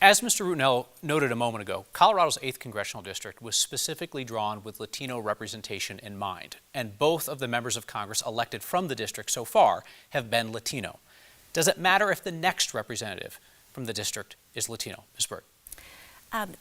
As Mr. Rutinel noted a moment ago, Colorado's 8th Congressional District was specifically drawn with Latino representation in mind, and both of the members of Congress elected from the district so far have been Latino. Does it matter if the next representative from the district is Latino? Ms. Bird.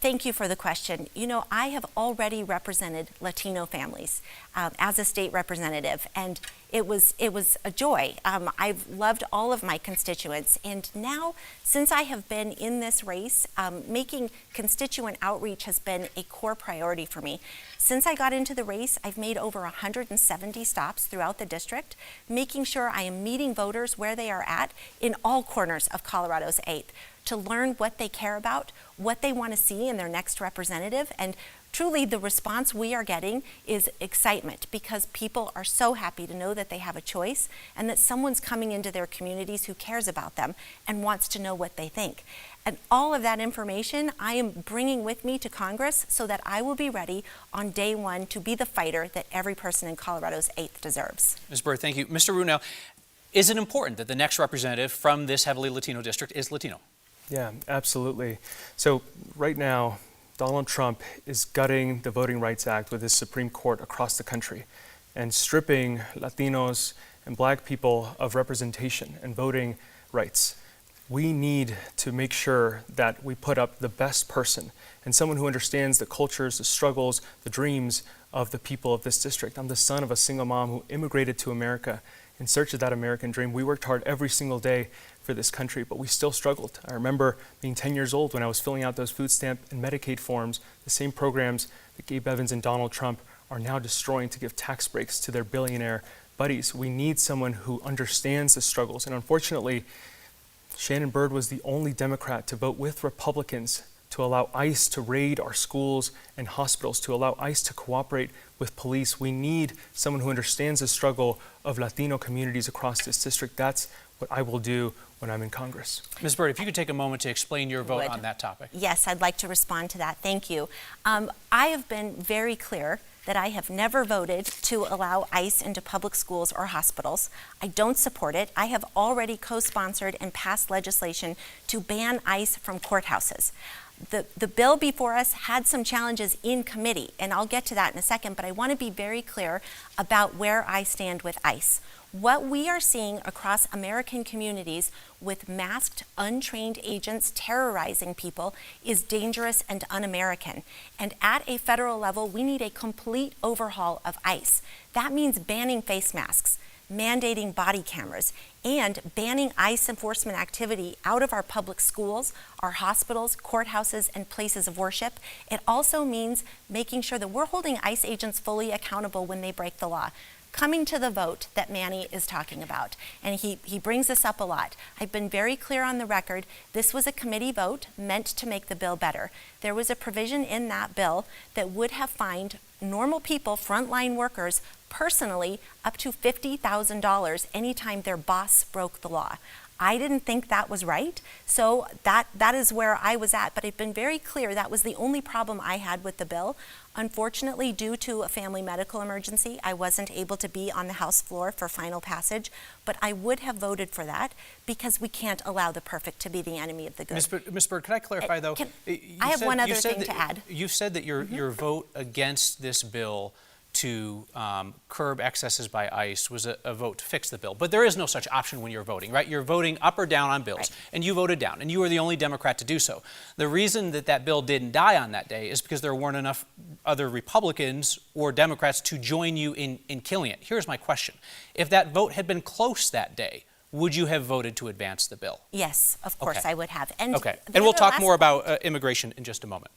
Thank you for the question. You know, I have already represented Latino families as a state representative, and it was a joy. I've loved all of my constituents, and now, since I have been in this race, making constituent outreach has been a core priority for me. Since I got into the race, I've made over 170 stops throughout the district, making sure I am meeting voters where they are at in all corners of Colorado's 8th, to learn what they care about, what they want to see in their next representative. And truly, the response we are getting is excitement, because people are so happy to know that they have a choice and that someone's coming into their communities who cares about them and wants to know what they think. And all of that information I am bringing with me to Congress so that I will be ready on day one to be the fighter that every person in Colorado's 8th deserves. Ms. Bird, thank you. Mr. Rutinel, is it important that the next representative from this heavily Latino district is Latino? Yeah, absolutely. So right now, Donald Trump is gutting the Voting Rights Act with his Supreme Court across the country and stripping Latinos and Black people of representation and voting rights. We need to make sure that we put up the best person and someone who understands the cultures, the struggles, the dreams of the people of this district. I'm the son of a single mom who immigrated to America in search of that American dream. We worked hard every single day for this country, but we still struggled. I remember being 10 years old when I was filling out those food stamp and Medicaid forms, the same programs that Gabe Evans and Donald Trump are now destroying to give tax breaks to their billionaire buddies. We need someone who understands the struggles, and unfortunately, Shannon Bird was the only Democrat to vote with Republicans to allow ICE to raid our schools and hospitals, to allow ICE to cooperate with police. We need someone who understands the struggle of Latino communities across this district. That's what I will do when I'm in Congress. Ms. Bird, if you could take a moment to explain your vote on that topic. Yes, I'd like to respond to that. Thank you. I have been very clear that I have never voted to allow ICE into public schools or hospitals. I don't support it. I have already co-sponsored and passed legislation to ban ICE from courthouses. The bill before us had some challenges in committee, and I'll get to that in a second, but I want to be very clear about where I stand with ICE. What we are seeing across American communities with masked, untrained agents terrorizing people is dangerous and un-American. And at a federal level, we need a complete overhaul of ICE. That means banning face masks, mandating body cameras, and banning ICE enforcement activity out of our public schools, our hospitals, courthouses, and places of worship. It also means making sure that we're holding ICE agents fully accountable when they break the law. Coming to the vote that Manny is talking about, and he brings this up a lot. I've been very clear on the record, this was a committee vote meant to make the bill better. There was a provision in that bill that would have fined normal people, frontline workers, personally up to $50,000 anytime their boss broke the law. I didn't think that was right, so that is where I was at, but I've been very clear that was the only problem I had with the bill. Unfortunately, due to a family medical emergency, I wasn't able to be on the House floor for final passage, but I would have voted for that because we can't allow the perfect to be the enemy of the good. Ms. Bird, can I clarify though? I have one other thing to add. You've said that your vote against this bill to curb excesses by ICE was a vote to fix the bill. But there is no such option when you're voting, right? You're voting up or down on bills, right, and you voted down, and you were the only Democrat to do so. The reason that bill didn't die on that day is because there weren't enough other Republicans or Democrats to join you in killing it. Here's my question. If that vote had been close that day, would you have voted to advance the bill? Yes, of course I would have. And we'll talk more about immigration in just a moment.